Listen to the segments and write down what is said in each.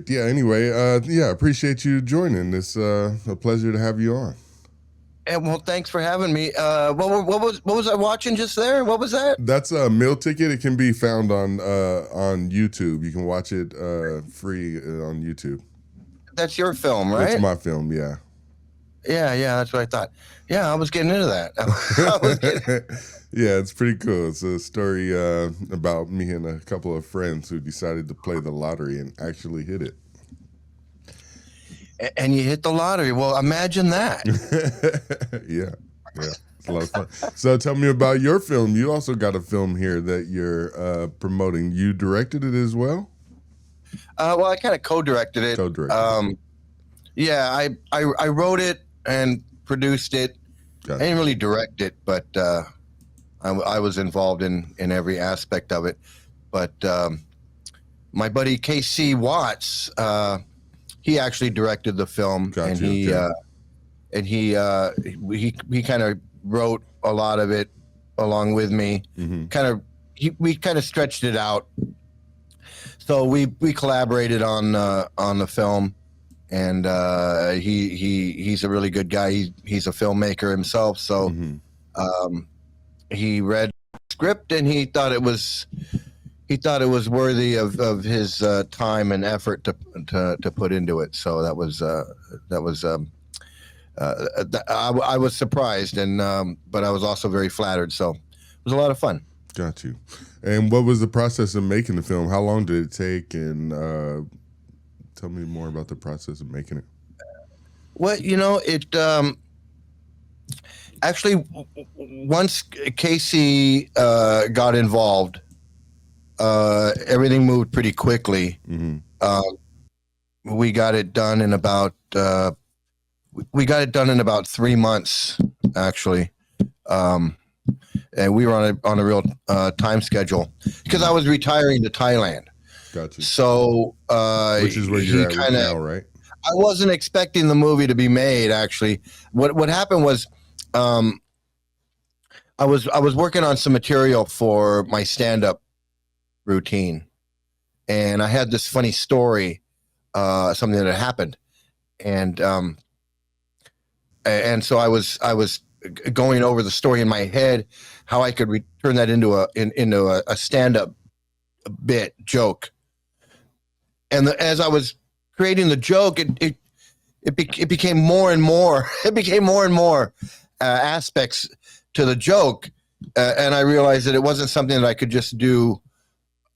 Perfect. Yeah. Anyway, yeah, appreciate you joining. It's a pleasure to have you on. And well, thanks for having me. What was I watching just there? What was that? That's a meal ticket. It can be found on YouTube. You can watch it free on YouTube. That's your film, It's right? my film. Yeah. Yeah, that's what I thought. Yeah, I was getting into that. I was getting- Yeah, it's pretty cool. It's a story about me and a couple of friends who decided to play the lottery and actually hit it. and you hit the lottery. Well, imagine that. Yeah. It's a lot of fun. So tell me about your film. You also got a film here that you're promoting. You directed it as well? Well, I kind of co-directed it. Co-directed. Yeah, I wrote it and produced it. Gotcha. I didn't really direct it, but I was involved in every aspect of it. But my buddy 𝐾𝐶 he actually directed the film, Gotcha, and he kind of wrote a lot of it along with me. Mm-hmm. We kind of stretched it out, so we collaborated on the film, and he's a really good guy. He's a filmmaker himself, so he read the script and he thought it was worthy of his time and effort to put into it. So that was I was surprised, and but I was also very flattered. So it was a lot of fun. Got you. And what was the process of making the film? How long did it take? And tell me more about the process of making it. Well, it actually, once 𝐾𝐶 got involved, everything moved pretty quickly. We got it done in about 3 months, actually, and we were on a real time schedule because I was retiring to Thailand. Gotcha. So, which is where you're at right now, right? I wasn't expecting the movie to be made. Actually, what happened was, I was working on some material for my stand-up routine, and I had this funny story, something that had happened, and so I was going over the story in my head, how I could turn that into a stand-up bit joke, and as I was creating the joke, it became more and more. It became more and more aspects to the joke, and I realized that it wasn't something that I could just do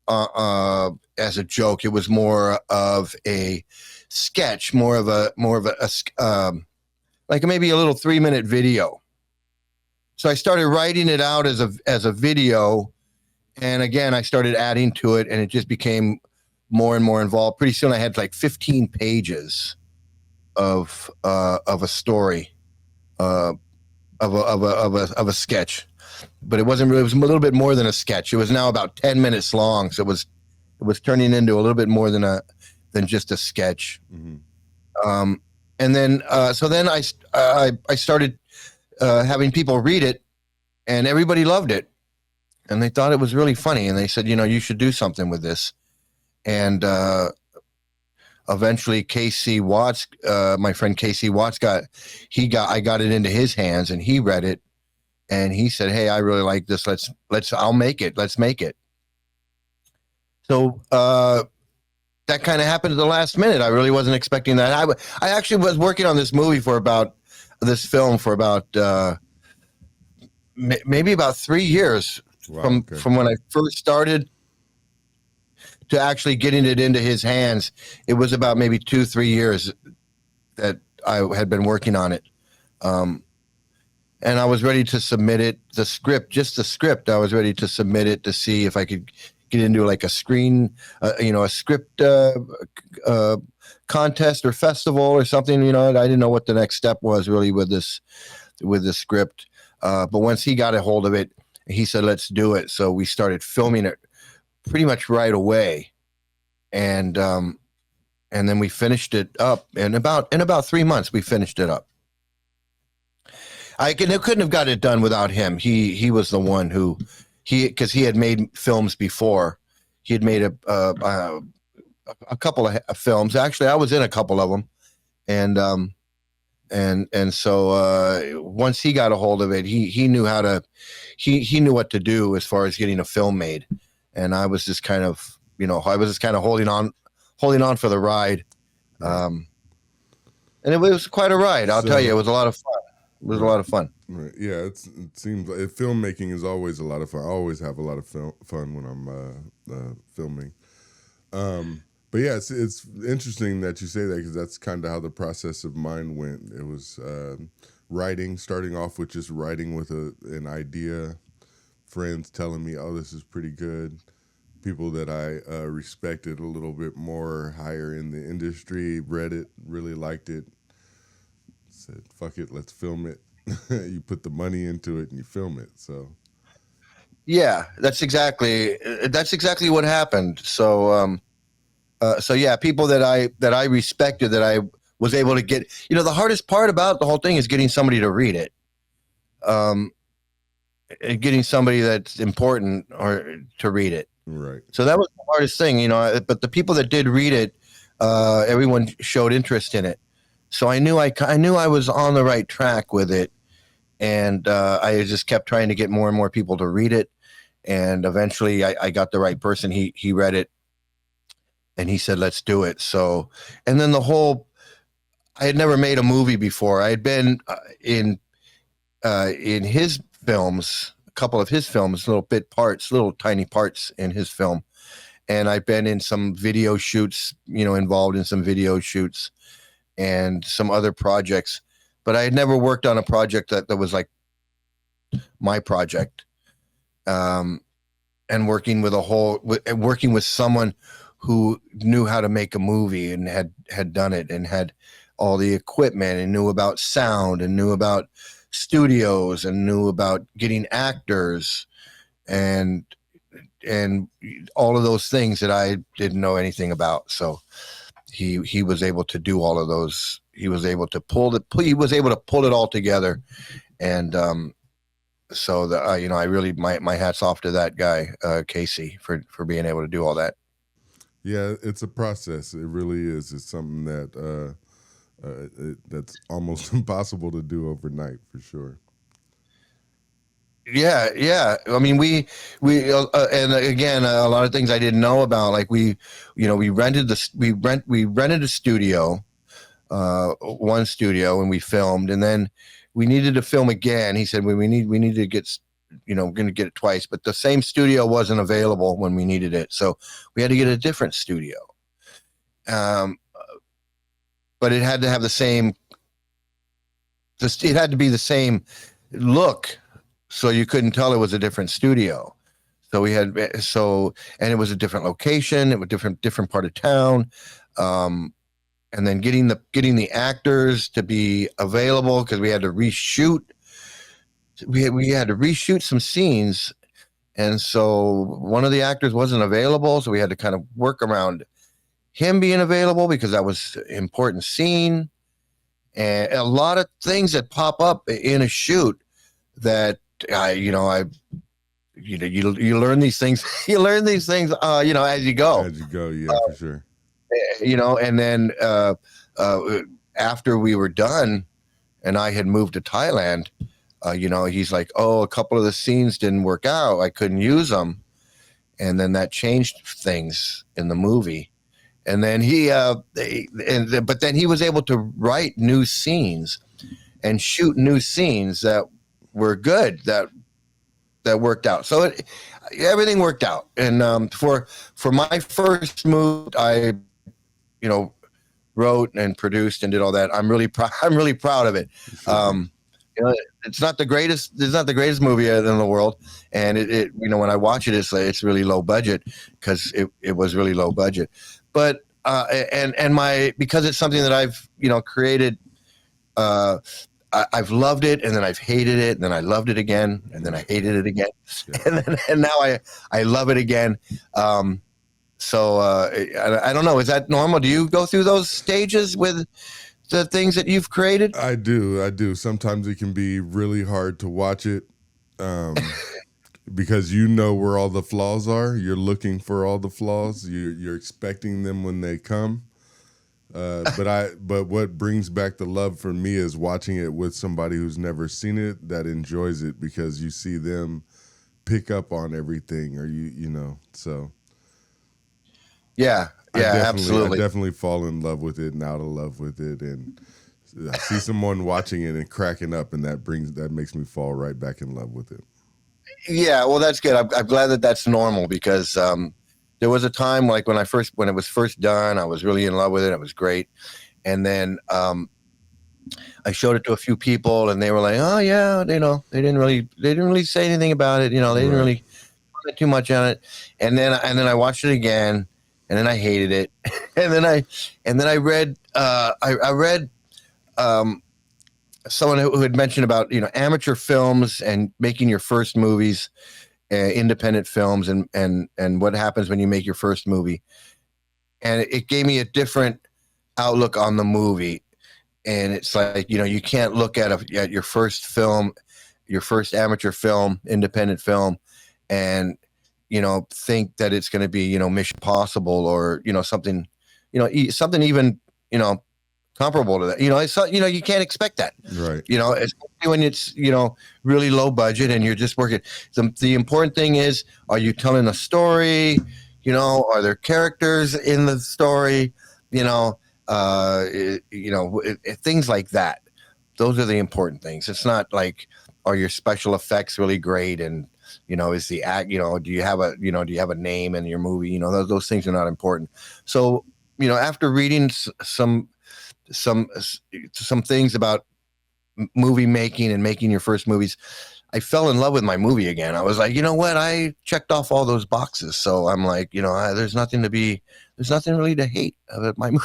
as a joke. It was more of a sketch, more of a like maybe a little 3-minute video. So I started writing it out as a video, and again I started adding to it, and it just became more and more involved. Pretty soon I had like 15 pages of a story, of a sketch, but it wasn't really. It was a little bit more than a sketch. It was now about 10 minutes long, so it was turning into a little bit more than just a sketch. And then so then I started having people read it, and everybody loved it, and they thought it was really funny, and they said, you should do something with this. And eventually 𝐾𝐶, my friend 𝐾𝐶, I got it into his hands, and he read it, and he said, "Hey, I really like this. I'll make it. Let's make it." So that kind of happened at the last minute. I really wasn't expecting that. I actually was working on this film for about maybe about 3 years. Wow, from when I first started to actually getting it into his hands. It was about maybe 2-3 years that I had been working on it. And I was ready to submit it, the script. I was ready to submit it to see if I could get into like a script contest or festival or something. I didn't know what the next step was really with this script. But once he got a hold of it, he said, "Let's do it." So we started filming it pretty much right away, and then we finished it up in about 3 months. We finished it up. I couldn't have got it done without him. He was the one who because he had made films before. He had made a couple of films. Actually, I was in a couple of them, and so once he got a hold of it, he knew how to he knew what to do as far as getting a film made, and I was just kind of holding on for the ride, and it was quite a ride. I'll tell you, it was a lot of fun. It was a lot of fun. Right. Yeah, it seems like filmmaking is always a lot of fun. I always have a lot of fun when I'm filming. But yeah, it's interesting that you say that, because that's kind of how the process of mine went. It was writing, starting off with just writing with an idea, friends telling me, oh, this is pretty good. People that I respected a little bit more, higher in the industry, read it, really liked it, said, fuck it, let's film it. You put the money into it and you film it. So yeah, that's exactly what happened. So so yeah, people that I respected, that I was able to get, the hardest part about the whole thing is getting somebody to read it, getting somebody that's important or to read it. Right. So that was the hardest thing, but the people that did read it, everyone showed interest in it. So I knew I was on the right track with it. And I just kept trying to get more and more people to read it. And eventually I got the right person. He read it and he said, let's do it. So, and then I had never made a movie before. I had been in his films, a couple of his films, little tiny parts in his film. And I've been in some video shoots, involved in some video shoots and some other projects. But I had never worked on a project that was like my project, and working with someone who knew how to make a movie and had done it and had all the equipment and knew about sound and knew about studios and knew about getting actors and all of those things that I didn't know anything about. So he was able to do all of those. He was able to pull it all together. And so I really, my hat's off to that guy, Casey, for being able to do all that. Yeah, it's a process. It really is. It's something that that's almost impossible to do overnight, for sure. Yeah. I mean, we and again, a lot of things I didn't know about. Like we rented a studio, one studio, and we filmed, and then we needed to film again. He said we need to get, going to get it twice, but the same studio wasn't available when we needed it, so we had to get a different studio. But it had to have it had to be the same look, so you couldn't tell it was a different studio. So and it was a different location, it was different part of town. And then getting the actors to be available, because we had to reshoot. We had to reshoot some scenes, and so one of the actors wasn't available, so we had to kind of work around him being available, because that was an important scene. And a lot of things that pop up in a shoot that you learn these things. You learn these things, as you go. As you go, yeah, for sure. And then after we were done, and I had moved to Thailand, he's like, "Oh, a couple of the scenes didn't work out. I couldn't use them," and then that changed things in the movie. And then but then he was able to write new scenes and shoot new scenes that were good, that worked out. So everything worked out. And for my first movie, I wrote and produced and did all that. I'm really proud of it. Sure. It's not the greatest movie in the world, and it when I watch it, it's really low budget, because it was really low budget. But because it's something that I've created, I've loved it, and then I've hated it, and then I loved it again, and then I hated it again, yeah. and now I love it again. So I don't know. Is that normal? Do you go through those stages with the things that you've created? I do. Sometimes it can be really hard to watch it. because you know where all the flaws are. You're looking for all the flaws. You're expecting them when they come. But what brings back the love for me is watching it with somebody who's never seen it that enjoys it, because you see them pick up on everything, or you know. So yeah, absolutely. I definitely fall in love with it and out of love with it, and I see someone watching it and cracking up, and that makes me fall right back in love with it. Yeah, well, that's good. I'm glad that that's normal, because there was a time like when it was first done, I was really in love with it. It was great, and then I showed it to a few people, and they were like, "Oh yeah," you know, they didn't really say anything about it. You know, they didn't really comment too much on it. And then I watched it again, and then I hated it. and then I read I read someone who had mentioned about, you know, amateur films and making your first movies, independent films, and what happens when you make your first movie. And it gave me a different outlook on the movie. And it's like, you know, you can't look at your first film, your first amateur film, independent film, and, you know, think that it's going to be, you know, Mission Possible, or, you know, something even, you know, comparable to that. You know, you can't expect that. Right. You know, especially when it's, you know, really low budget and you're just working. The important thing is, are you telling a story? You know, are there characters in the story? You know, things like that. Those are the important things. It's not like, are your special effects really great? And, you know, is the act, you know, do you have a name in your movie? You know, those things are not important. So, you know, after reading some things about movie making and making your first movies, I fell in love with my movie again. I was like, you know what? I checked off all those boxes. So I'm like, you know, there's nothing really to hate about my movie.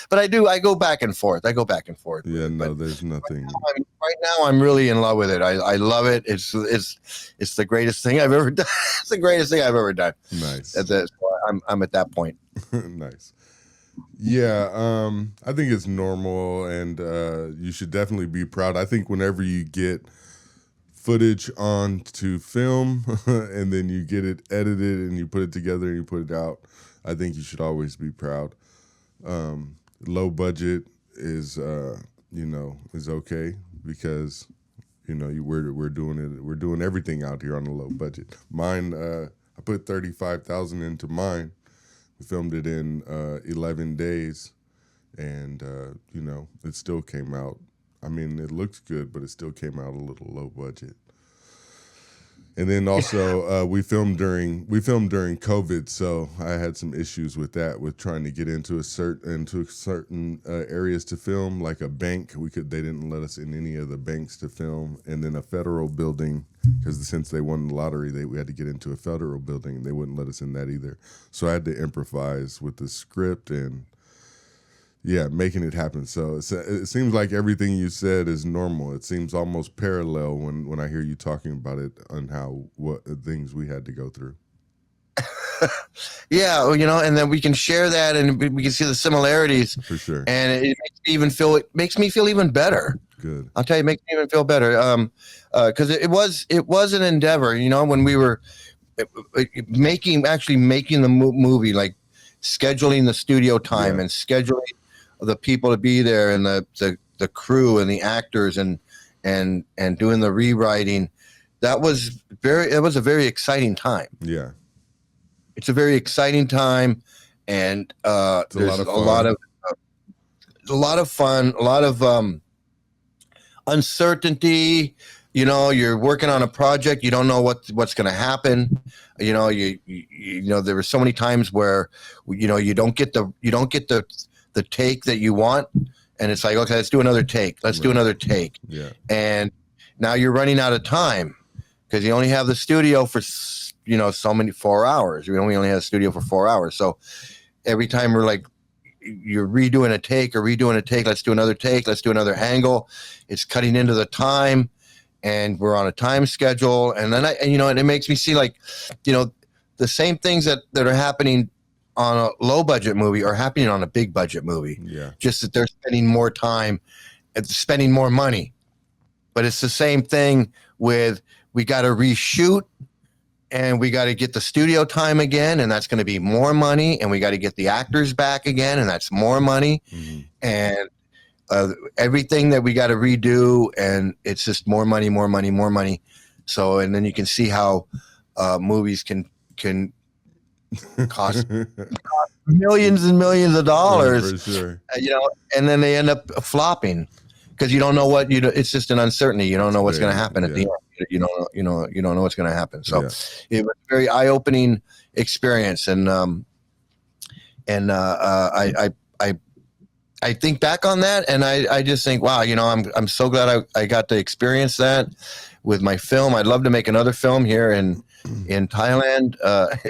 But I go back and forth. Yeah, no, there's nothing. Right now, I'm really in love with it. I love it. It's the greatest thing I've ever done. It's the greatest thing I've ever done. Nice. I'm at that point. Nice. Yeah, I think it's normal, and you should definitely be proud. I think whenever you get footage onto film and then you get it edited and you put it together and you put it out, I think you should always be proud. Low budget is is okay, because, you know, we're doing everything out here on a low budget. Mine, I put 35,000 into mine. We filmed it in 11 days, and you know, it still came out. I mean, it looks good, but it still came out a little low budget. And then also, we filmed during COVID, so I had some issues with that, with trying to get into certain areas to film, like a bank. They didn't let us in any of the banks to film, and then a federal building, because since they won the lottery, we had to get into a federal building, and they wouldn't let us in that either. So I had to improvise with the script and, yeah, making it happen. So it seems like everything you said is normal. It seems almost parallel when I hear you talking about it, on what things we had to go through. Yeah, well, you know, and then we can share that, and we can see the similarities. For sure. And it makes me feel even better. Good. I'll tell you, it makes me even feel better. Because it was an endeavor, you know, when we were making the movie, like scheduling the studio time, and scheduling the people to be there, and the crew and the actors, and doing the rewriting. It was a very exciting time. Yeah. It's a very exciting time, and there's a lot of fun, a lot of uncertainty. You know, you're working on a project, you don't know what's going to happen. You know, you know, there were so many times where, you know, you don't get the take that you want, and it's like, okay, let's do another take. Do another take. Yeah. And now you're running out of time, because you only have the studio for, you know, 4 hours. We only have a studio for 4 hours. So every time we're like, you're redoing a take, let's do another take, let's do another angle. It's cutting into the time, and we're on a time schedule. And then and it makes me see, like, you know, the same things that are happening on a low budget movie are happening on a big budget movie. Yeah. Just that they're spending more time and spending more money. But it's the same thing with we got to reshoot, and we got to get the studio time again, and that's going to be more money, and we got to get the actors back again, and that's more money, and everything that we got to redo, and it's just more money, more money, more money. So, and then you can see how movies can cost millions and millions of dollars, for sure. And then they end up flopping because you don't know what it's just an uncertainty. You don't know what's going to happen at the end. You don't know what's going to happen. So it was a very eye-opening experience, and I think back on that, and I just think, wow, I'm so glad I got to experience that with my film. I'd love to make another film here in Thailand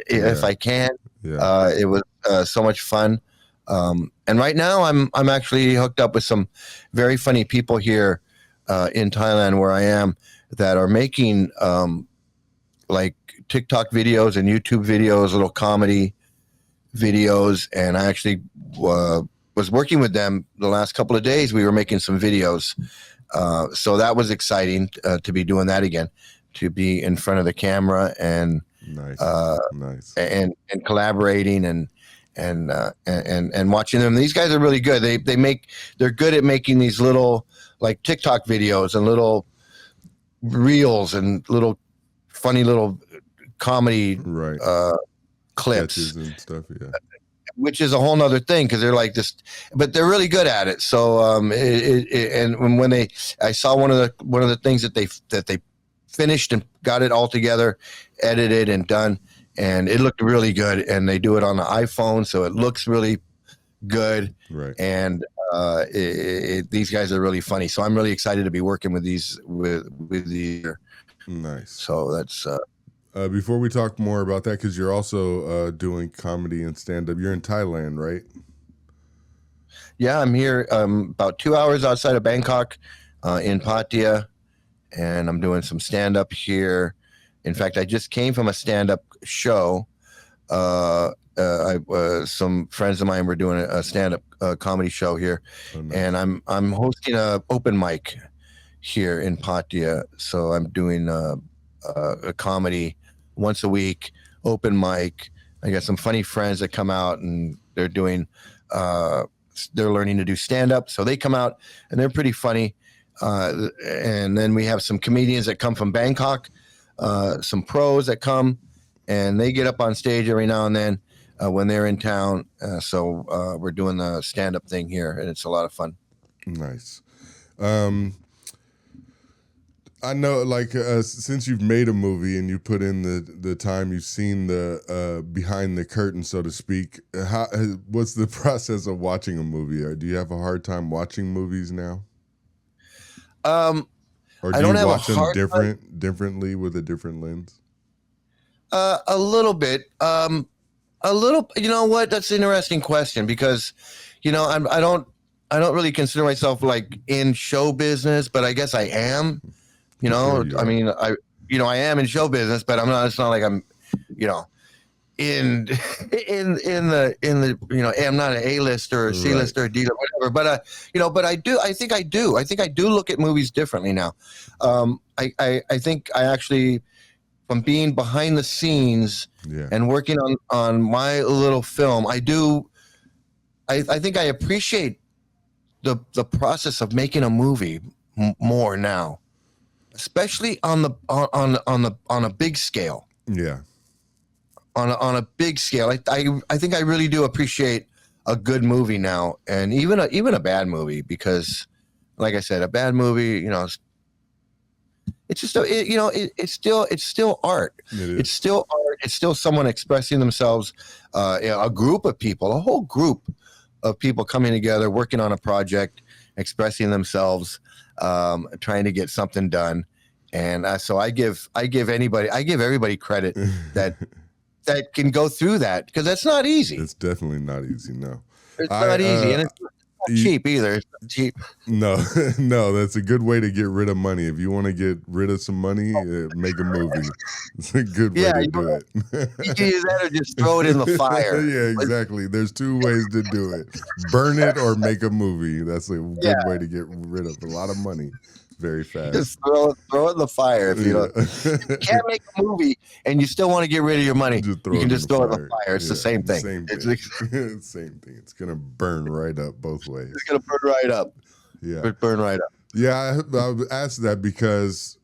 if I can. It was so much fun, and right now I'm actually hooked up with some very funny people here in Thailand where I am that are making like TikTok videos and YouTube videos, little comedy videos, and I actually was working with them the last couple of days. We were making some videos, so that was exciting to be doing that again, to be in front of the camera and nice. and collaborating and watching them. These guys are really good. They're good at making these little like TikTok videos and little reels and little funny little comedy clips sketches and stuff, which is a whole nother thing because they're like this, but they're really good at it. So and when I saw one of the things that they finished and got it all together, edited and done, and it looked really good, and they do it on the iPhone, so it looks really good, and these guys are really funny, so I'm really excited to be working with these nice. So that's before we talk more about that, because you're also doing comedy and stand-up, you're in Thailand, right? Yeah, I'm here about 2 hours outside of Bangkok, in Pattaya, and I'm doing some stand-up here. In fact, I just came from a stand-up show. Some friends of mine were doing a stand-up comedy show here, and I'm hosting a open mic here in Pattaya. So I'm doing a comedy once a week, open mic. I got some funny friends that come out, and they're doing they're learning to do stand-up, so they come out and they're pretty funny. And then we have some comedians that come from Bangkok, some pros that come, and they get up on stage every now and then when they're in town. So we're doing the stand-up thing here, and it's a lot of fun. Nice. I know, like, since you've made a movie and you put in the time, you've seen the behind the curtain, so to speak. What's the process of watching a movie? Or do you have a hard time watching movies now? Or do you watch them differently with a different lens? A little bit. A little. You know what? That's an interesting question because, I don't really consider myself like in show business, but I guess I am. I mean, I am in show business, but I'm not. It's not like I'm, in the I'm not an A-lister or C-lister or D-lister, whatever. But but I do. I think I do. I think I do look at movies differently now. I think I actually, from being behind the scenes and working on my little film, I do. I think I appreciate the process of making a movie more now, especially on a big scale. Yeah. On a big scale, I think I really do appreciate a good movie now, and even a bad movie, because, like I said, a bad movie, it's just it's still art. It's still art. It's still someone expressing themselves. A group of people, a whole group of people coming together, working on a project, expressing themselves, trying to get something done. And so I give everybody credit that can go through that, because that's not easy. It's definitely not easy. No, it's not easy, and it's not cheap either. It's not cheap. No, that's a good way to get rid of money. If you want to get rid of some money, make a movie. It's a good way to do it. You can use that or just throw it in the fire. Yeah, exactly. There's two ways to do it: burn it or make a movie. That's a good way to get rid of a lot of money. very fast. Just throw it in the fire. If you don't, if you can't make a movie and you still want to get rid of your money, you can just throw it in the fire. It's the same thing. Same thing. It's gonna burn right up both ways. It's gonna burn right up. Yeah, burn right up. Yeah, I asked that because,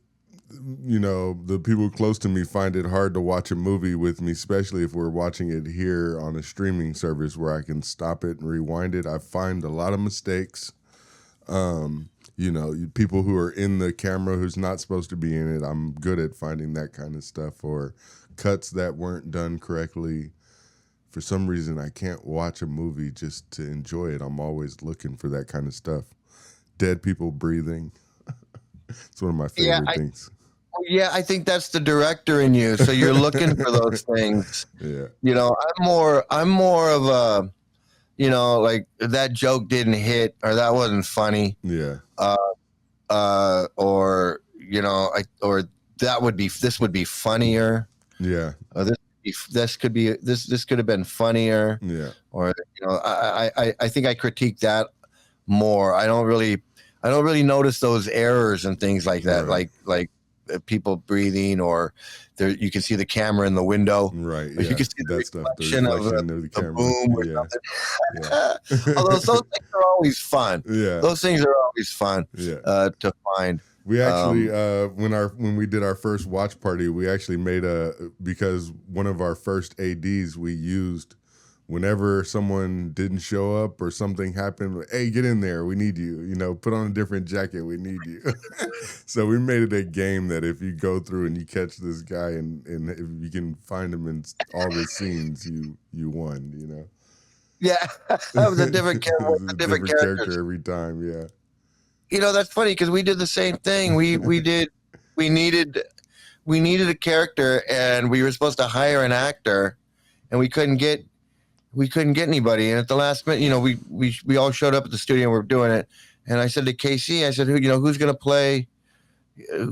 you know, the people close to me find it hard to watch a movie with me, especially if we're watching it here on a streaming service where I can stop it and rewind it. I find a lot of mistakes. You know, people who are in the camera who's not supposed to be in it, I'm good at finding that kind of stuff, or cuts that weren't done correctly. For some reason, I can't watch a movie just to enjoy it. I'm always looking for that kind of stuff. Dead people breathing. It's one of my favorite things. Yeah, I think that's the director in you. So you're looking for those things. Yeah. You know, I'm more of a, you know, like that joke didn't hit or that wasn't funny. Yeah. Or you know, this would be funnier. Yeah. This could have been funnier. Yeah. Or you know, I think I critique that more. I don't really notice those errors and things like that. Right. Like people breathing, or there you can see the camera in the window. Right. Yeah. You can see the reflection of the camera. Boom or something. Yeah. Although those things are always fun. Yeah. Those things are always fun. Yeah. To find. We actually when we did our first watch party, we actually made because one of our first ADs we used whenever someone didn't show up or something happened, hey, get in there, we need you, you know, put on a different jacket, we need you. So we made it a game that if you go through and you catch this guy and if you can find him in all the scenes, you won, you know. Yeah, that was a different character every time. Yeah. You know, that's funny because we did the same thing. We needed a character, and we were supposed to hire an actor, and we couldn't get anybody. And at the last minute, you know, we all showed up at the studio and we were doing it. And I said to KC, I said, who's going to play?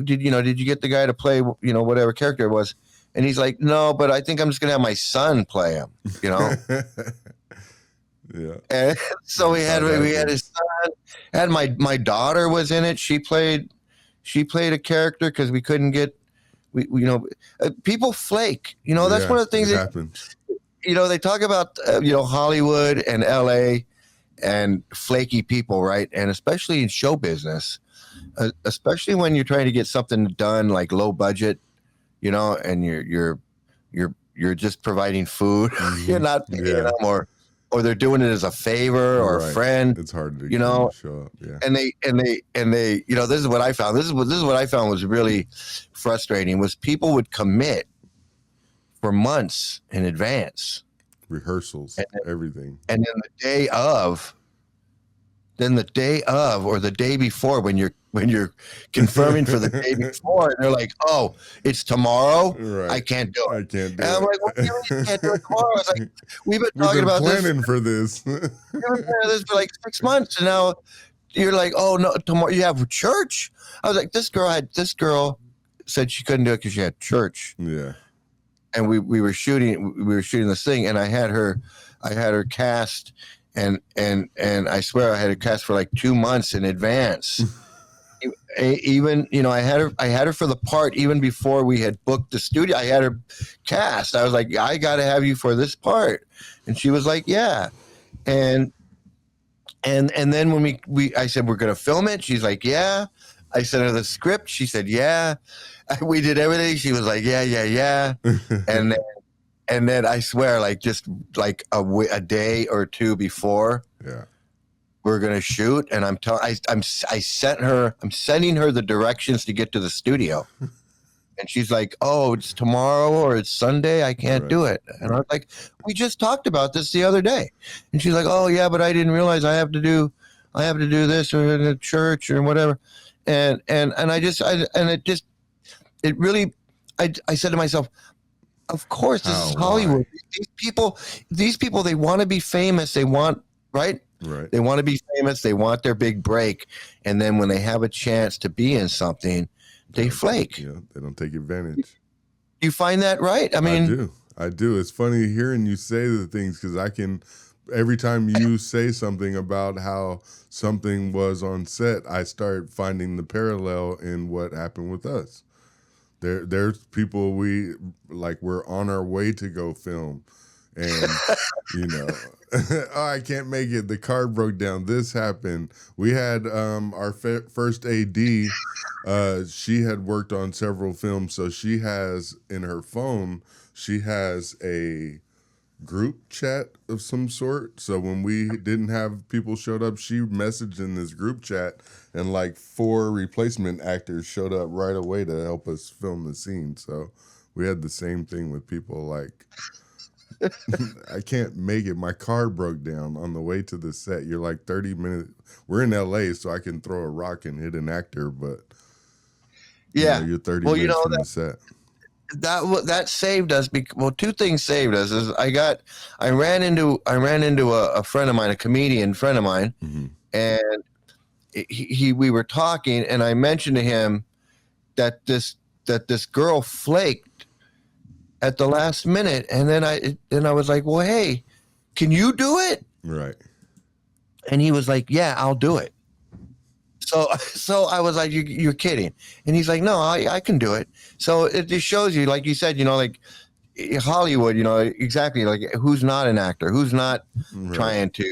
Did you get the guy to play, you know, whatever character it was? And he's like, no, but I think I'm just going to have my son play him, you know? Yeah. And so we had his son, and my daughter was in it. She played a character because we couldn't get, people flake, you know, that's one of the things that happens. You know, they talk about, Hollywood and LA and flaky people, right? And especially in show business, especially when you're trying to get something done like low budget, you know, and you're just providing food. Mm-hmm. You're not paying them, or they're doing it as a favor or a friend. It's hard to show up. Yeah. And they, you know, this is what I found. This is what I found was really frustrating was people would commit for months in advance, rehearsals, everything, and then the day of, or the day before, when you're confirming for the day before, and they're like, "Oh, it's tomorrow. Right. I can't do it. And I'm like, "What do you mean you can't do it tomorrow?" I was like, "We've been planning for this. We've been planning this for like 6 months, and now you're like, oh no, tomorrow you have church." I was like, this girl said she couldn't do it because she had church. Yeah. And we were shooting this thing, and I had her cast, and I swear I had her cast for like 2 months in advance. Even, you know, I had her for the part even before we had booked the studio. I had her cast. I was like, I got to have you for this part, and she was like, yeah, and then when I said we're gonna film it, she's like, yeah. I sent her the script. She said, yeah. We did everything. She was like, yeah. And then I swear, like just like a day or two before, we're gonna shoot. And I'm sending her the directions to get to the studio. And she's like, oh, it's tomorrow or it's Sunday. I can't do it. And I was like, we just talked about this the other day. And she's like, oh yeah, but I didn't realize I have to do this or in a church or whatever. And I said to myself, of course, this is Hollywood. These people, they want to be famous. They want, right? They want to be famous. They want their big break. And then when they have a chance to be in something, they flake. Yeah, they don't take advantage. You find that right? I mean, I do. It's funny hearing you say the things because every time you say something about how something was on set, I start finding the parallel in what happened with us. There's people we're on our way to go film, and oh, I can't make it. The car broke down. This happened. We had our first AD. She had worked on several films, so she has in her phone. She has a group chat of some sort. So when we didn't have people showed up, she messaged in this group chat, and like 4 replacement actors showed up right away to help us film the scene. So we had the same thing with people like, I can't make it. My car broke down on the way to the set. You're like 30 minutes. We're in LA, so I can throw a rock and hit an actor, but you're 30 minutes from the set. That saved us. Well, 2 things saved us. Is I ran into a friend of mine, a comedian friend of mine, Mm-hmm. and we were talking, and I mentioned to him that this girl flaked at the last minute, and then I was like, well, hey, can you do it? Right. And he was like, yeah, I'll do it. So I was like, you're kidding. And he's like, no, I can do it. So it just shows you, like you said, like Hollywood, exactly, like who's not an actor, who's not trying to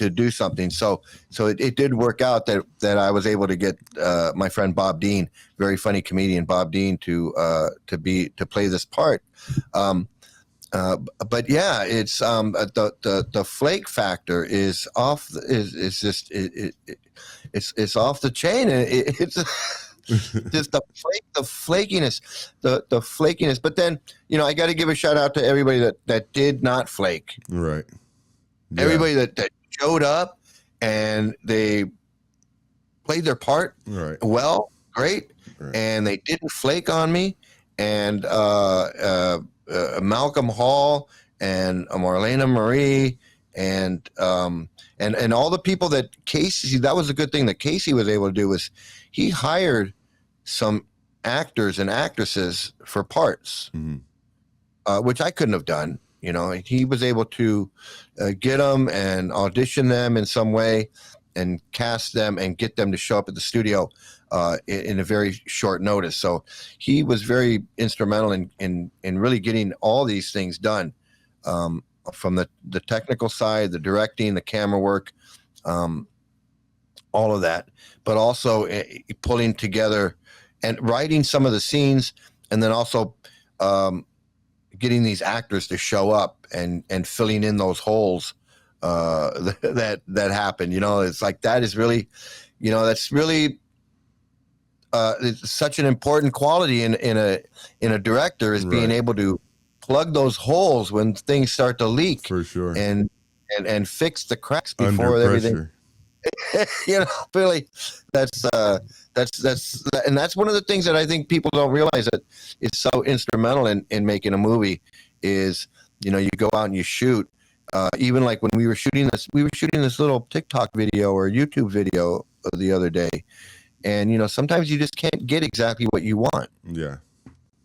do something. So it did work out that I was able to get my friend Bob Dean, very funny comedian Bob Dean, to play this part. But yeah, it's the flake factor is off. Is just it's off the chain, and it's just the flakiness. But then I got to give a shout out to everybody that did not flake. Right. Yeah. Everybody that showed up and they played their part well, great, and they didn't flake on me. And Malcolm Hall and Marlena Marie and all the people that Casey, that was a good thing that Casey was able to do, was he hired some actors and actresses for parts, which I couldn't have done. He was able to get them and audition them in some way and cast them and get them to show up at the studio in a very short notice. So he was very instrumental in really getting all these things done, from the technical side, the directing, the camera work, all of that, but also pulling together and writing some of the scenes, and then also getting these actors to show up and filling in those holes that happen. It's like, that is really, that's really it's such an important quality in a director, is being able to plug those holes when things start to leak, for sure, and fix the cracks before everything. Really, that's and that's one of the things that I think people don't realize that is so instrumental in making a movie is, you go out and you shoot. Even like when we were shooting this little TikTok video or YouTube video the other day, and sometimes you just can't get exactly what you want. Yeah.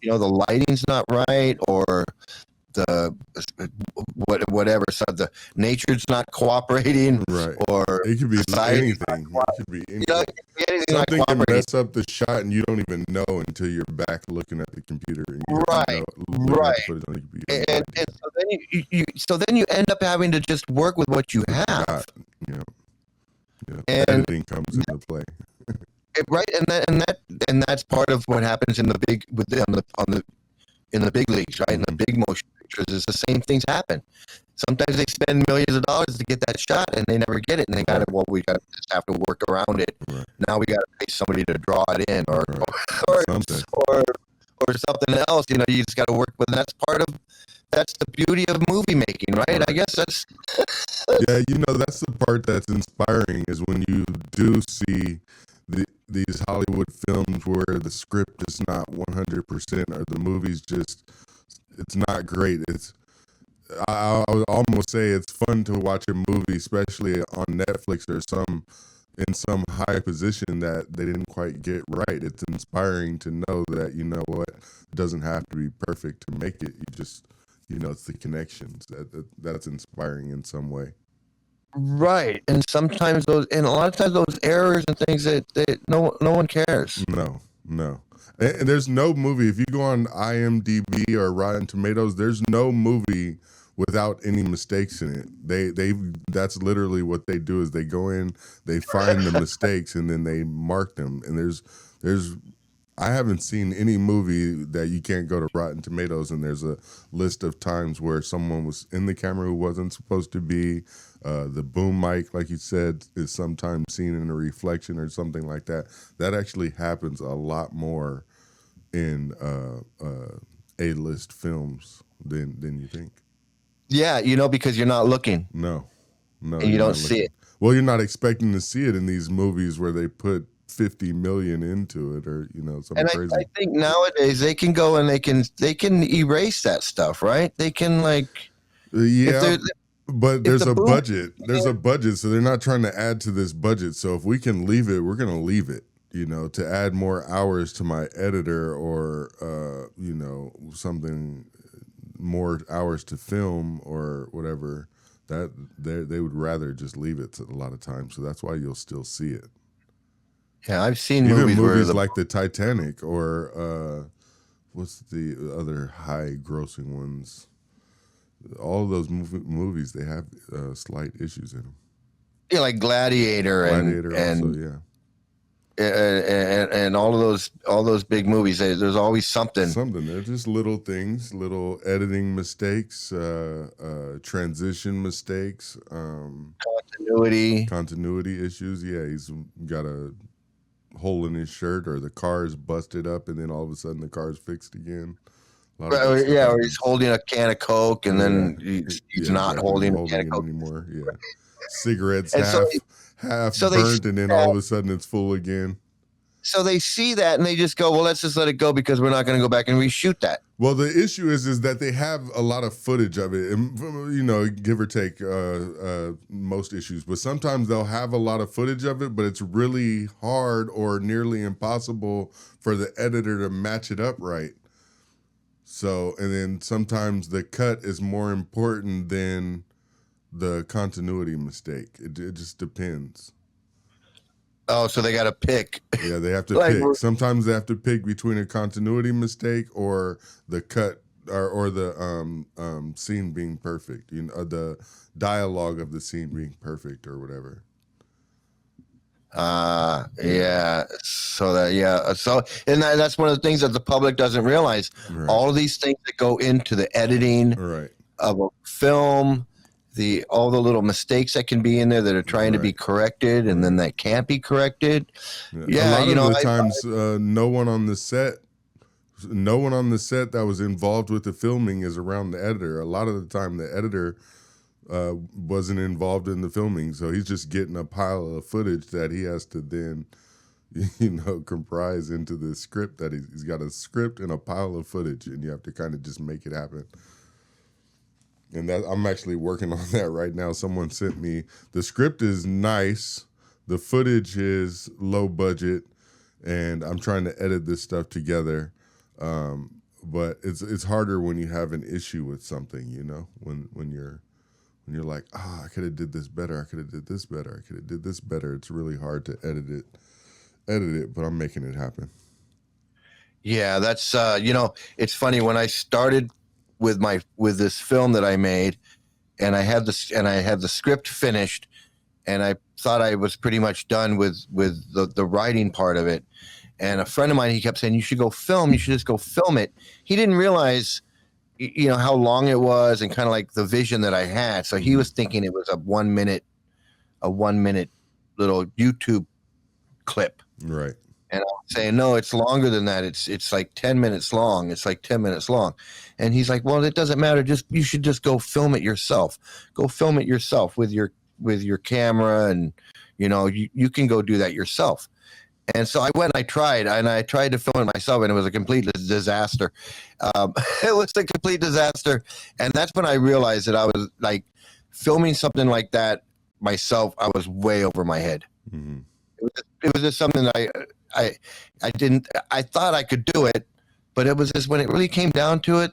The lighting's not right, or the whatever, so the nature's not cooperating, right? Or it could be anything. It could be anything. Something can mess up the shot, and you don't even know until you're back looking at the computer. And you right. And so then you end up having to just work with what you have. And editing comes into play. Right, and that's part of what happens in the big in the big leagues, right? In the big motion pictures, is the same things happen. Sometimes they spend millions of dollars to get that shot, and they never get it, and they got it. Well, we got to just have to work around it. Right. Now we got to pay somebody to draw it in, or something else. You just got to work with. And that's the beauty of movie making, right? I guess that's. Yeah, that's the part that's inspiring, is when you do see these Hollywood films where the script is not 100%, or the movie's it's not great. I would almost say it's fun to watch a movie, especially on Netflix or in some high position that they didn't quite get right. It's inspiring to know that, it doesn't have to be perfect to make it. You know, it's the connections that's inspiring in some way. Right. And sometimes and a lot of times those errors and things that no one cares. No. And there's no movie, if you go on IMDb or Rotten Tomatoes, there's no movie without any mistakes in it. They that's literally what they do, is they go in, they find the mistakes, and then they mark them. And there's I haven't seen any movie that you can't go to Rotten Tomatoes and there's a list of times where someone was in the camera who wasn't supposed to be. The boom mic, like you said, is sometimes seen in a reflection or something like that. That actually happens a lot more in A-list films than you think. Yeah, you know, because you're not looking. No. And you don't see it. Well, you're not expecting to see it in these movies where they put 50 million into it, or something crazy. I think nowadays they can go and they can erase that stuff, right? They can but there's a budget. There's a budget, so they're not trying to add to this budget. So if we can leave it, we're gonna leave it. To add more hours to my editor, or something, more hours to film or whatever. That they would rather just leave it a lot of times. So that's why you'll still see it. Yeah, I've seen even movies movies like the Titanic, or what's the other high-grossing ones? All of those movies, they have slight issues in them. Yeah, like Gladiator and all those big movies. There's always something. They're just little things, little editing mistakes, transition mistakes, continuity issues. Yeah, he's got a hole in his shirt, or the car is busted up, and then all of a sudden the car's fixed again. Or he's holding a can of Coke, and then he's not holding a can of Coke anymore. Yeah, cigarettes half burnt, and then all of a sudden it's full again. So they see that and they just go, well, let's just let it go because we're not going to go back and reshoot that. Well, the issue is that they have a lot of footage of it, and, give or take most issues. But sometimes they'll have a lot of footage of it, but it's really hard or nearly impossible for the editor to match it up right. So, and then sometimes the cut is more important than the continuity mistake. It just depends. Oh, so they got to pick. Yeah, they have to pick. Sometimes they have to pick between a continuity mistake or the cut, or the scene being perfect. The dialogue of the scene being perfect, or whatever. Yeah. So that's one of the things that the public doesn't realize. Right. All of these things that go into the editing of a film. All the little mistakes that can be in there that are trying to be corrected, and then that can't be corrected. Yeah, a lot of the times, no one on the set that was involved with the filming is around the editor. A lot of the time, the editor wasn't involved in the filming, so he's just getting a pile of footage that he has to then, comprise into the script. That he's got a script and a pile of footage, and you have to kind of just make it happen. And that I'm actually working on that right now. Someone sent me, the script is nice, the footage is low budget, and I'm trying to edit this stuff together. But it's harder when you have an issue with something, when you're like, I could have did this better, I could have did this better, I could have did this better. It's really hard to edit it, but I'm making it happen. Yeah, that's it's funny, when I started with this film that I made, and I had the script finished, and I thought I was pretty much done with the writing part of it. And a friend of mine, he kept saying, you should just go film it. He didn't realize, how long it was, and kind of like the vision that I had. So he was thinking it was a 1 minute little YouTube clip. Right. And I'm saying, no, it's longer than that. It's like 10 minutes long. It's like 10 minutes long. And he's like, well, it doesn't matter. You should just go film it yourself. Go film it yourself with your camera, and you can go do that yourself. And so I went and I tried to film it myself, and it was a complete disaster. It was a complete disaster. And that's when I realized that I was like filming something like that myself. I was way over my head. Mm-hmm. It was just something that I thought I could do it, But it was just when it really came down to it,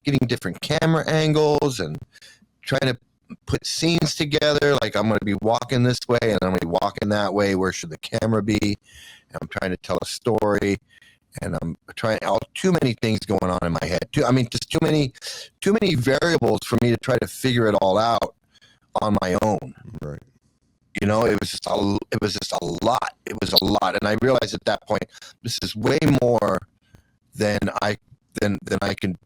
getting different camera angles and trying to put scenes together. Like, I'm going to be walking this way and I'm going to be walking that way. Where should the camera be? And I'm trying to tell a story, and I'm trying too many things going on in my head. Just too many variables for me to try to figure it all out on my own. Right. You know, it was just a lot. It was a lot, and I realized at that point, this is way more than I can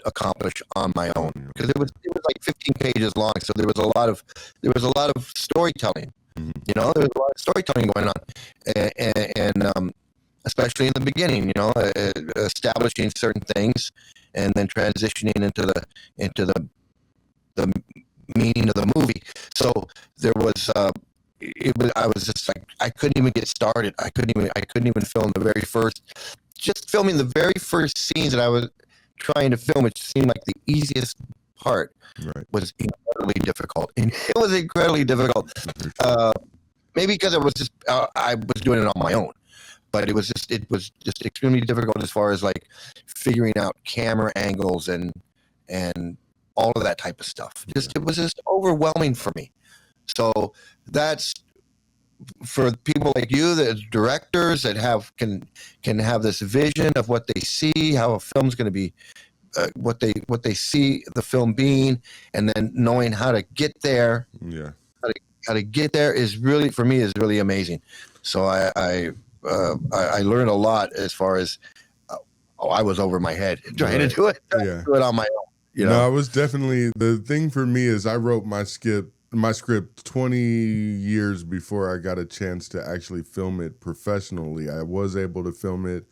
accomplish on my own, because it was like 15 pages long. So there was a lot of storytelling. Mm-hmm. You know, there was a lot of storytelling going on, and especially in the beginning. You know, establishing certain things, and then transitioning into the meaning of the movie. So there was. I was just like, I couldn't even get started. I couldn't even film filming the very first scenes that I was trying to film, which seemed like the easiest part. Right. Was incredibly difficult. And it was incredibly difficult. Maybe because it was just I was doing it on my own, but it was just extremely difficult as far as like figuring out camera angles and all of that type of stuff. It was just overwhelming for me. So that's for people like you, the directors that can have this vision of what they see, how a film's going to be, what they see the film being, and then knowing how to get there. Yeah, how to get there is really, for me, is really amazing. So I learned a lot as far as I was over my head trying to do it, do it on my own. You know, no, I was definitely, the thing for me is I wrote my script 20 years before I got a chance to actually film it professionally. I was able to film it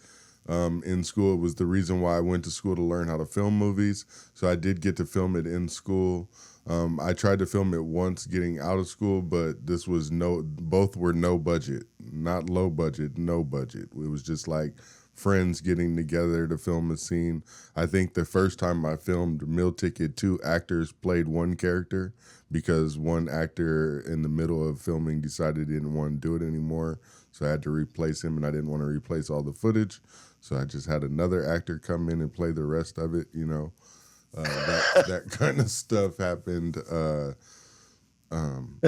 in school. It was the reason why I went to school, to learn how to film movies. So I did get to film it in school. I tried to film it once getting out of school, but this was both were no budget, not low budget, no budget. It was just like friends getting together to film a scene. I think the first time I filmed Meal Ticket, 2 actors played one character because one actor in the middle of filming decided he didn't want to do it anymore. So I had to replace him, and I didn't want to replace all the footage. So I just had another actor come in and play the rest of it, you know. That kind of stuff happened. So, you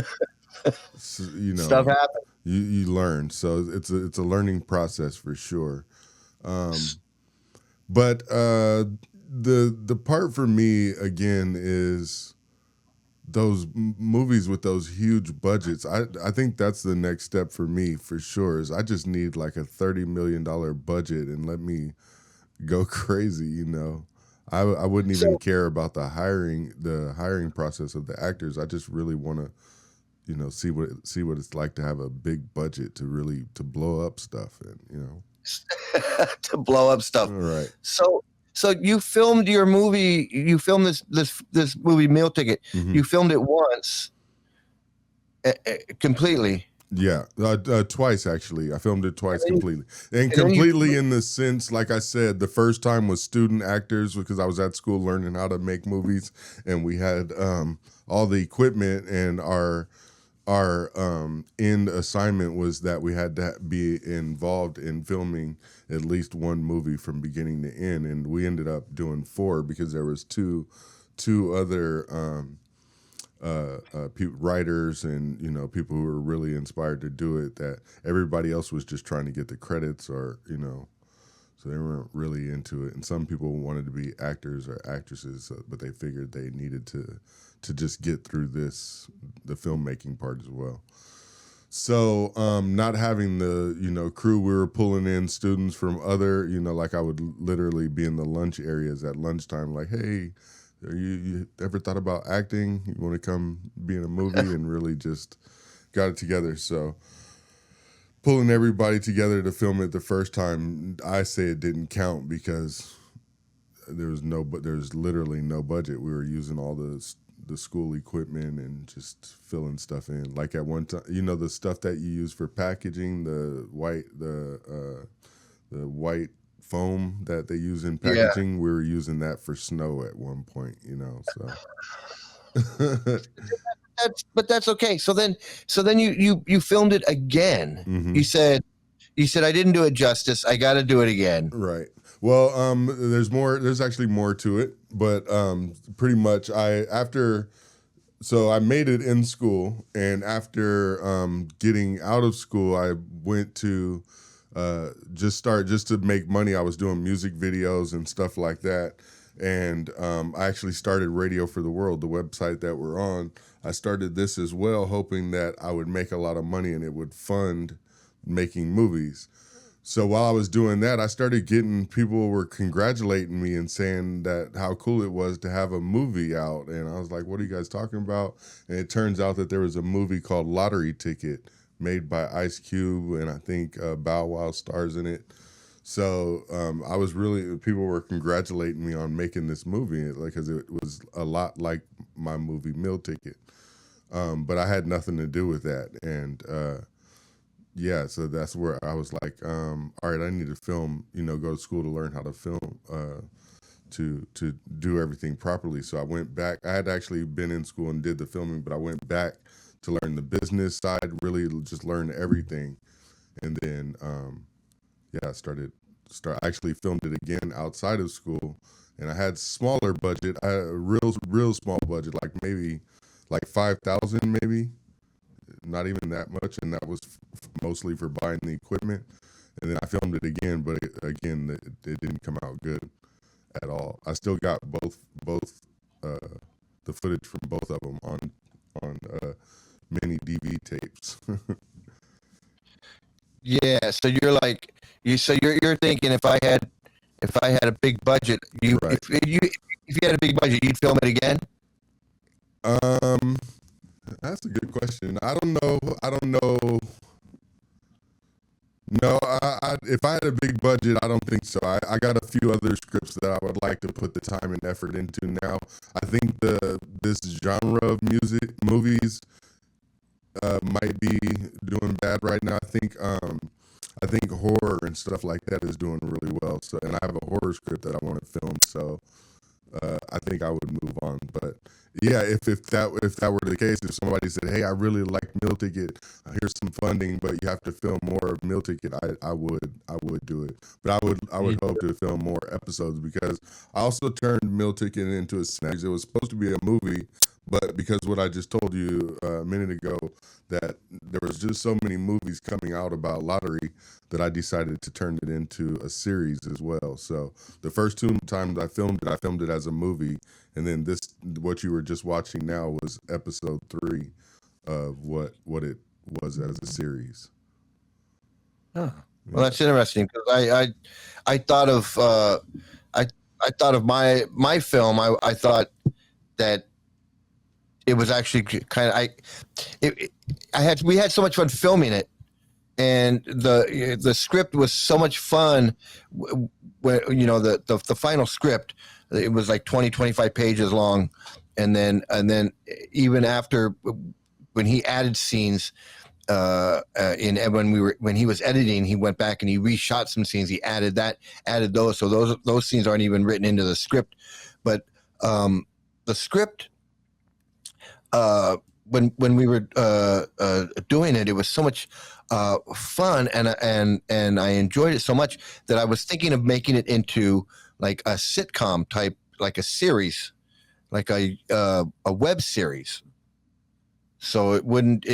know, stuff happened. You learn. So it's a learning process for sure. But the part for me again is those movies with those huge budgets. I think that's the next step for me for sure. Is I just need like a $30 million budget and let me go crazy. You know, I wouldn't even care about the hiring process of the actors. I just really want to, you know, see what it's like to have a big budget to blow up stuff, and you know. To blow up stuff. All right. So you filmed your movie. You filmed this movie, Meal Ticket. Mm-hmm. You filmed it once, completely. Yeah, twice actually. I filmed it twice completely, and completely in the sense, like I said, the first time was student actors because I was at school learning how to make movies, and we had all the equipment, and our end assignment was that we had to be involved in filming at least one movie from beginning to end, and we ended up doing 4 because there was two other writers and, you know, people who were really inspired to do it, that everybody else was just trying to get the credits, or, you know, so they weren't really into it. And some people wanted to be actors or actresses, but they figured they needed to just get through the filmmaking part as well. So not having the, you know, crew, we were pulling in students from other, you know, like I would literally be in the lunch areas at lunchtime, like, hey, you ever thought about acting? You want to come be in a movie? And really just got it together. So pulling everybody together to film it the first time, I say it didn't count because there's literally no budget. We were using all the school equipment and just filling stuff in. Like at one time, you know, the stuff that you use for packaging, the white foam that they use in packaging, we were using that for snow at one point, you know, so. But that's okay. So then you filmed it again. Mm-hmm. You said you said I didn't do it justice. I got to do it again. Right. Well, there's more. There's actually more to it, but pretty much so I made it in school, and after getting out of school, I went to just to make money. I was doing music videos and stuff like that, and I actually started Radio for the World, the website that we're on. I started this as well, hoping that I would make a lot of money and it would fund making movies. So while I was doing that, I started getting people were congratulating me and saying that how cool it was to have a movie out. And I was like, what are you guys talking about? And it turns out that there was a movie called Lottery Ticket made by 𝐌𝐤𝐤𝐿, and I think 𝐷𝐼𝐻 stars in it. So people were congratulating me on making this movie, because it was a lot like my movie Meal Ticket. But I had nothing to do with that. And yeah, so that's where I was like, all right, I need to film, go to school to learn how to film, to do everything properly. So I went back. I had actually been in school and did the filming, but I went back to learn the business side, really just learn everything. And then, I actually filmed it again outside of school, and I had smaller budget. I had a real small budget, like maybe like 5,000 maybe. Not even that much, and that was mostly for buying the equipment. And then I filmed it again, but it didn't come out good at all. I still got both the footage from both of them on mini DV tapes. Yeah, so you're thinking if I had a big budget, Right. if you had a big budget, you'd film it again? That's a good question. I don't know. No, if I had a big budget, I don't think so. I got a few other scripts that I would like to put the time and effort into now. I think this genre of movies might be doing bad right now. I think horror and stuff like that is doing really well. So, and I have a horror script that I want to film. So, I think I would move on. But yeah, if that were the case, if somebody said, "Hey, I really like Meal Ticket. Here's some funding, but you have to film more of Meal Ticket," I would do it. But I would hope to film more episodes, because I also turned Meal Ticket into a series. It was supposed to be a movie, but because what I just told you a minute ago, that there was just so many movies coming out about lottery, that I decided to turn it into a series as well. So the first 2 times I filmed it as a movie, and then what you were just watching now was episode 3 of what it was as a series. Oh. Well, that's interesting, because I thought of I thought of my film. I thought that it was actually kind of we had so much fun filming it, and the script was so much fun. When the final script, it was like 25 pages long, and then even after, when he added scenes, when he was editing, he went back and he reshot some scenes. He added those, so those scenes aren't even written into the script. But the script, when we were doing it, it was so much fun, and I enjoyed it so much that I was thinking of making it into like a sitcom type, like a series, like a web series. So it wouldn't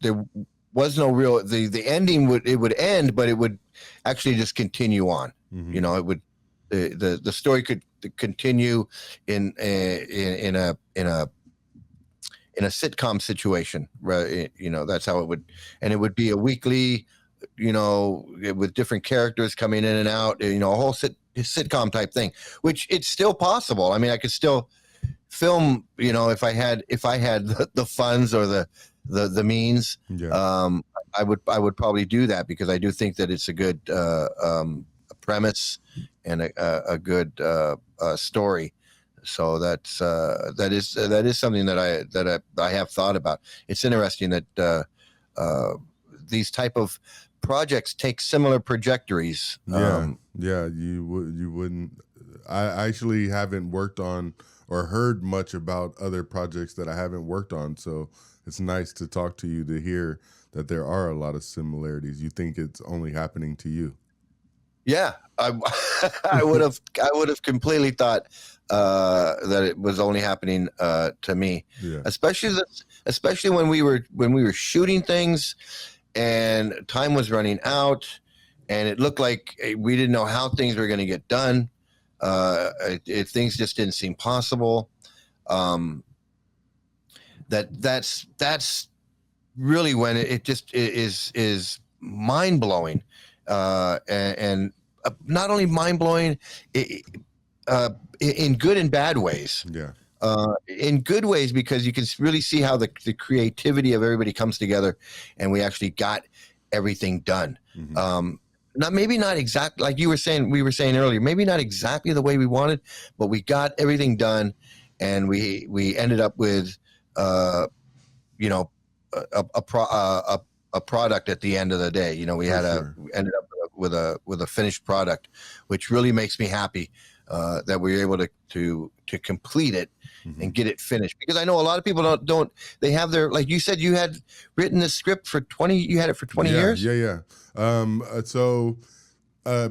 there was no real the ending would end, but it would actually just continue on. Mm-hmm. It would the story could continue in a sitcom situation, right? That's how it would, and it would be a weekly, with different characters coming in and out, a whole sitcom type thing, which it's still possible. I mean, I could still film, if I had the funds or the means. Yeah. I would probably do that, because I do think that it's a good premise and a good story. So that is something that I have thought about. It's interesting that these type of projects take similar trajectories. Yeah, you wouldn't. I actually haven't worked on or heard much about other projects that I haven't worked on, so it's nice to talk to you to hear that there are a lot of similarities. You think it's only happening to you. Yeah, I would have completely thought that it was only happening to me. Yeah. Especially when we were shooting things, and time was running out, and it looked like we didn't know how things were going to get done. Things just didn't seem possible. That's really when it just is mind blowing, and not only mind blowing, in good and bad ways. Yeah. In good ways, because you can really see how the creativity of everybody comes together, and we actually got everything done. Mm-hmm. Maybe not exactly like we were saying earlier, maybe not exactly the way we wanted, but we got everything done, and we ended up with a product at the end of the day. We ended up with a finished product, which really makes me happy that we were able to complete it. Mm-hmm. And get it finished, because I know a lot of people don't they have their, like you said, you had written the script for 20 years. So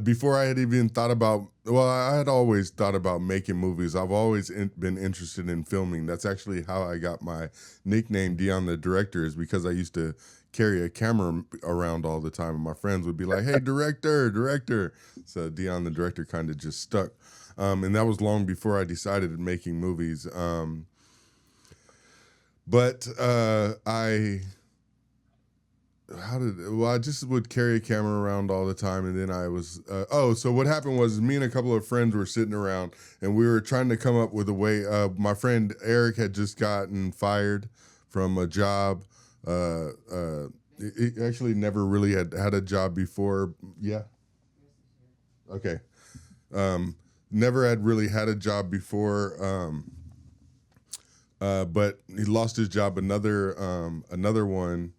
before I had even thought about, I had always thought about making movies. I've always been interested in filming. That's actually how I got my nickname Deon the Director, is because I used to carry a camera around all the time, and my friends would be like, "Hey, director." So Deon the Director kind of just stuck. And that was long before I decided making movies. I just would carry a camera around all the time. And then I was, so what happened was, me and a couple of friends were sitting around, and we were trying to come up with a way. My friend Eric had just gotten fired from a job. He actually never really had a job before. Yeah. Okay. Never had really had a job before, but he lost his job. Another one.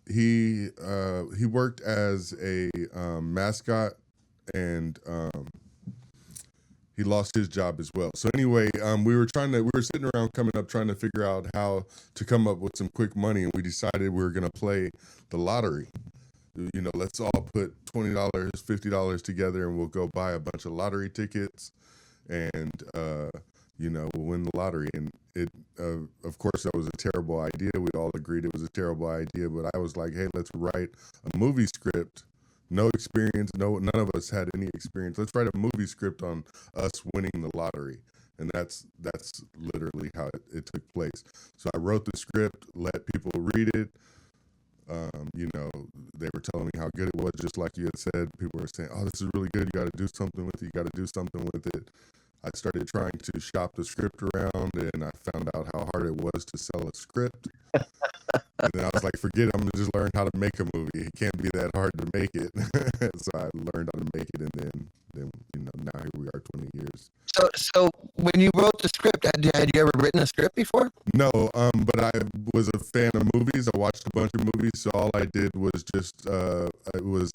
He worked as a mascot, and he lost his job as well. So anyway, we were sitting around coming up, trying to figure out how to come up with some quick money, and we decided we were going to play the lottery. Let's all put $20, $50 together, and we'll go buy a bunch of lottery tickets, and we'll win the lottery. And it, of course, that was a terrible idea. We all agreed it was a terrible idea, but I was like, hey, let's write a movie script. No experience, none of us had any experience. Let's write a movie script on us winning the lottery. And that's literally how it took place. So I wrote the script, let people read it. They were telling me how good it was, just like you had said. People were saying, "Oh, this is really good. You got to do something with it. You got to do something with it." I started trying to shop the script around, and I found out how hard it was to sell a script. And then I was like, forget it. I'm going to just learn how to make a movie. It can't be that hard to make it. So I learned how to make it, and then now here we are 20 years. So when you wrote the script, had you ever written a script before? No, but I was a fan of movies. I watched a bunch of movies, so all I did was just, it was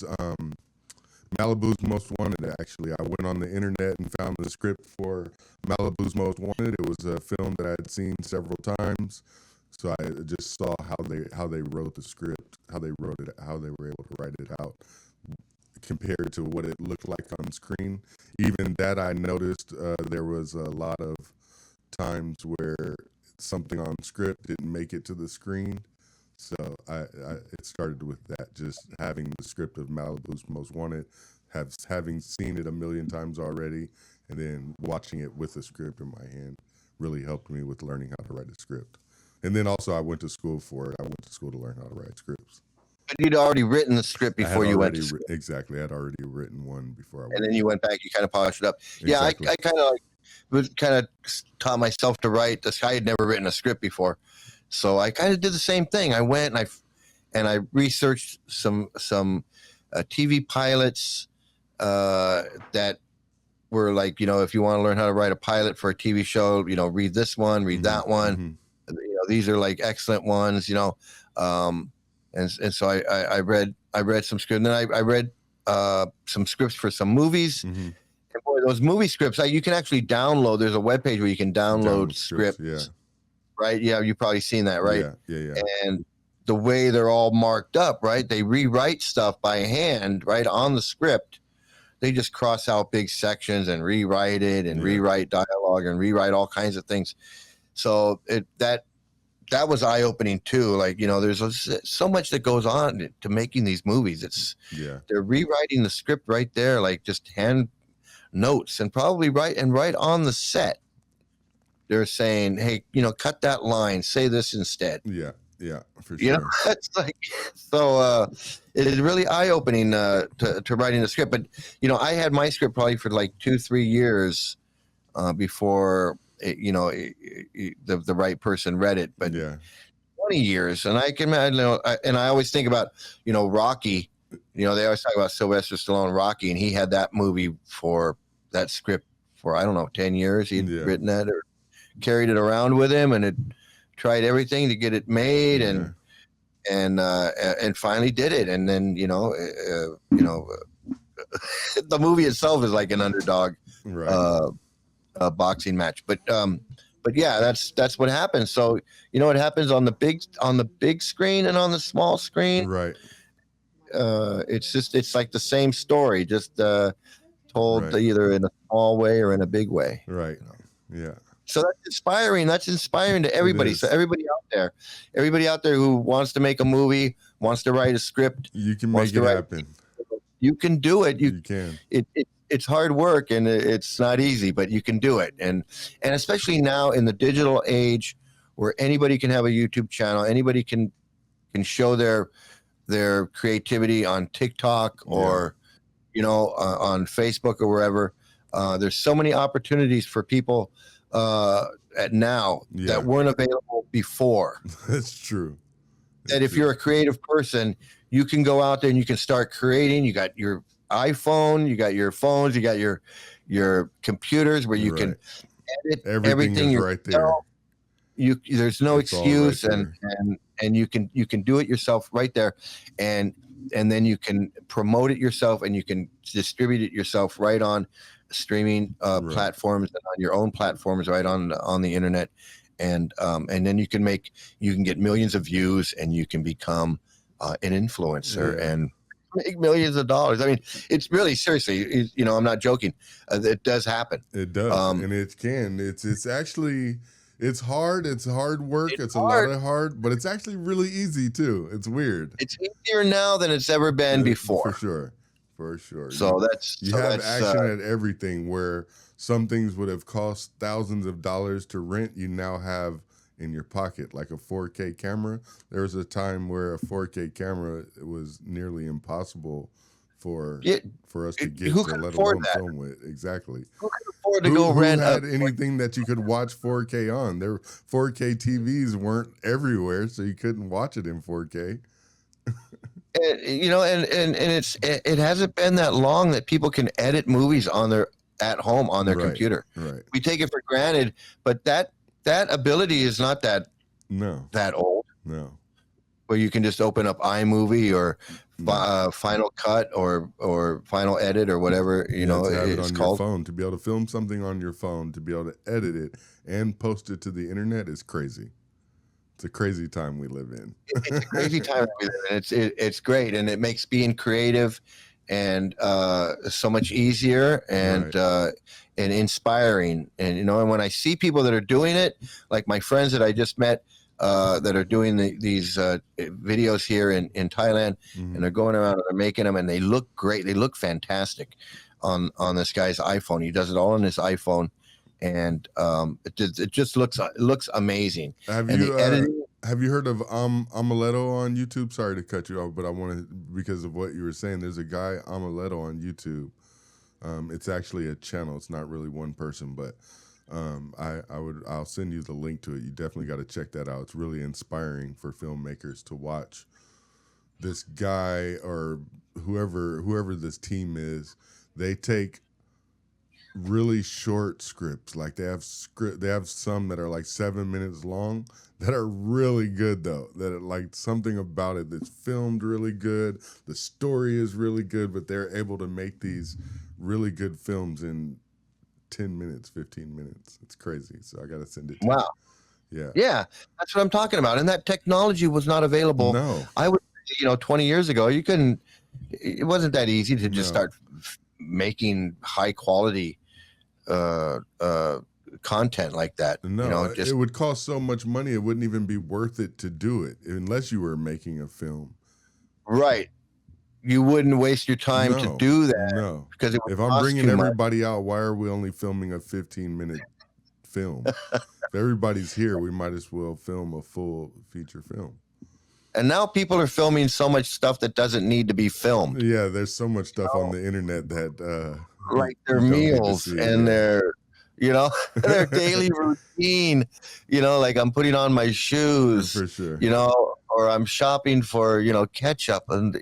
Malibu's Most Wanted, actually. I went on the internet and found the script for Malibu's Most Wanted. It was a film that I had seen several times. So I just saw how they wrote the script, how they wrote it, how they were able to write it out compared to what it looked like on screen. Even that, I noticed there was a lot of times where something on script didn't make it to the screen. So it started with that, just having the script of Malibu's Most Wanted, having seen it a million times already, and then watching it with the script in my hand really helped me with learning how to write a script. And then also I went to school for it. I went to school to learn how to write scripts. But you'd already written the script before you went to school. Exactly. I had already written one before I went. And then you went back, you kind of polished it up. Exactly. Yeah, I kind of taught myself to write this. I had never written a script before. So I kind of did the same thing. I went and I researched some TV pilots that were like, if you want to learn how to write a pilot for a TV show, read this one, read that one. Mm-hmm. These are like excellent ones, and so I read some scripts, and then I read some scripts for some movies. Mm-hmm. And boy, those movie scripts, you can actually download. There's a webpage where you can download scripts. Yeah. Right? Yeah, you've probably seen that, right? Yeah. And the way they're all marked up, right? They rewrite stuff by hand, right, on the script. They just cross out big sections and rewrite it and rewrite dialogue and rewrite all kinds of things. So that was eye-opening too. Like, you know, there's so much that goes on to making these movies. They're rewriting the script right there, like just hand notes, and probably right on the set. They're saying, hey, you know, cut that line, say this instead. Yeah, for sure. You know, it's like, so it is really eye-opening to writing a script. But, you know, I had my script probably for like 2-3 years before, the right person read it. But 20 years. And I can imagine, and I always think about, you know, Rocky. You know, they always talk about Sylvester Stallone, Rocky, and he had that movie for that script for, I don't know, 10 years. He'd written that or carried it around with him, and had tried everything to get it made, and finally did it. And then, the movie itself is like an underdog boxing match. But yeah, that's what happens. So, you know, what happens on the big screen and on the small screen. Right. It's like the same story, just told either in a small way or in a big way. Right. Yeah. So that's inspiring. That's inspiring to everybody. So everybody out there who wants to make a movie, wants to write a script, you can make it happen. You can do it. You can. It's hard work, and it's not easy, but you can do it. And especially now in the digital age, where anybody can have a YouTube channel, anybody can show their creativity on TikTok or on Facebook or wherever. There's so many opportunities for people that weren't available before. That's true. That if you're a creative person, you can go out there and you can start creating. You got your iPhone, you got your phones, you got your computers where you can edit everything right there. There's no excuse, and you can do it yourself right there, and then you can promote it yourself, and you can distribute it yourself right on streaming platforms and on your own platforms, right on the internet, and then you can get millions of views, and you can become an influencer and make millions of dollars. I mean, it's really, seriously, I'm not joking. It does happen. It does, and it can. It's actually, it's hard. It's hard work. It's a lot of hard, but it's actually really easy too. It's weird. It's easier now than it's ever been before. For sure. So you have action at everything, where some things would have cost thousands of dollars to rent, you now have in your pocket, like a 4K camera. There was a time where a 4K camera was nearly impossible for us to get to, let alone film with. Exactly. Who could afford to go rent anything that you could watch 4K on? There 4K TVs weren't everywhere, so you couldn't watch it in 4K. It hasn't been that long that people can edit movies at home on their computer. Right. We take it for granted, but that ability is not that old. No. Where you can just open up iMovie or Final Cut or Final Edit or whatever to have it it's on called. Your phone, to be able to film something on your phone, to be able to edit it and post it to the internet is crazy. It's a crazy time we live in. It's a crazy time we live in. It's great, and it makes being creative and so much easier and inspiring. And and when I see people that are doing it, like my friends that I just met that are doing these videos here in Thailand, and they're going around and they're making them, and they look great. They look fantastic on this guy's iPhone. He does it all on his iPhone. And it just looks amazing. Have you heard of 𝐷𝐸𝐤𝐤 on YouTube? Sorry to cut you off, but I wanted, because of what you were saying, there's a guy 𝐷𝐸𝐤𝐤 on YouTube. It's actually a channel. It's not really one person, but I'll send you the link to it. You definitely got to check that out. It's really inspiring for filmmakers to watch this guy or whoever this team is. They take really short scripts. Like they have some that are like 7 minutes long that are really good though. That are like something about it that's filmed really good. The story is really good, but they're able to make these really good films in 10 minutes, 15 minutes. It's crazy. So I got to send it to you. Wow. Yeah. Yeah, that's what I'm talking about. And that technology was not available. No. I would, 20 years ago, you couldn't. It wasn't that easy to just No. start making high quality content like that. No, Just it would cost so much money, it wouldn't even be worth it to do it unless you were making a film. right. You wouldn't waste your time to No, do that No. because it would If I'm cost bringing too much. everybody out, why are we only filming a 15-minute film? If everybody's here, we might as well film a full feature film. And now people are filming so much stuff that doesn't need to be filmed. Yeah, there's so much stuff on the internet that Like you their don't need to meals see, and yeah. their their daily routine, like I'm putting on my shoes, For sure. or I'm shopping for, ketchup and,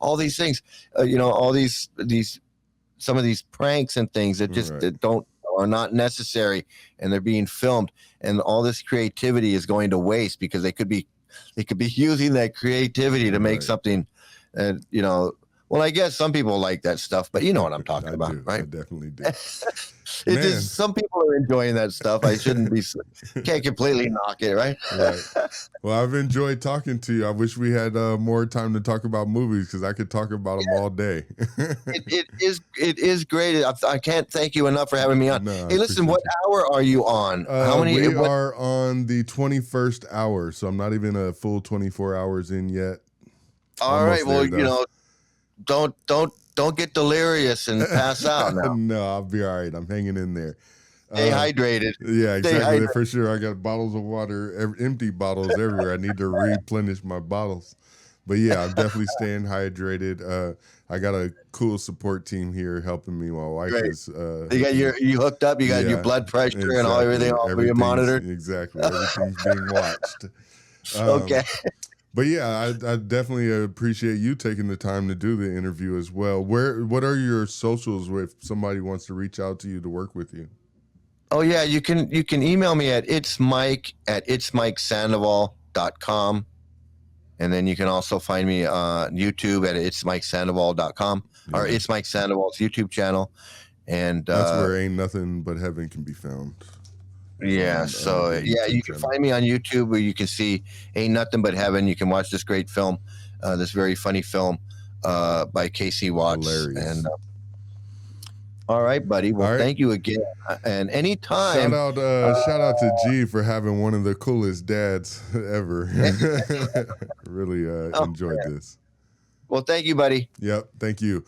all these things, all these, some of these pranks and things that just Right. that are not necessary, and they're being filmed, and all this creativity is going to waste because they could be using that creativity to make Right. something, well, I guess some people like that stuff, but you know what I'm talking about, do. right? I definitely do. It's Man. just some people are enjoying that stuff. I shouldn't be can't completely knock it, right? Right. Well, I've enjoyed talking to you. I wish we had more time to talk about movies because I could talk about them all day. It is great. I can't thank you enough for having me on. No, I Hey, listen, what appreciate hour are you on? How many? We are on the 21st hour, so I'm not even a full 24 hours in yet. All Almost right. Well, there, though. don't get delirious and pass out now. No, I'll be all right. I'm hanging in there. Stay hydrated. Yeah, Stay exactly. hydrated. For sure. I got bottles of water, empty bottles everywhere. I need to replenish my bottles. But yeah, I'm definitely staying hydrated. I got a cool support team here helping me. My wife Great. is. You got you hooked up. You got your Yeah, blood pressure and exactly. everything your Everything's- monitored. Exactly. Everything's being watched. Okay. But yeah, I definitely appreciate you taking the time to do the interview as well. What are your socials if somebody wants to reach out to you to work with you? Oh yeah, you can email me at itsmike@itsmikesandoval.com. And then you can also find me on YouTube at itsmikesandoval.com or It's Mike Sandoval's YouTube channel. And that's where Ain't Nothing But Heaven can be found. Yeah. on So the yeah, YouTube you can channel. find me on YouTube where you can see Ain't Nothing But Heaven. You can watch this great film, this very funny film by 𝐾𝐶 Hilarious. And all right, buddy. Well, All right. thank you again. And anytime. Shout out to G for having one of the coolest dads ever. Really enjoyed this. Well, thank you, buddy. Yep. Thank you.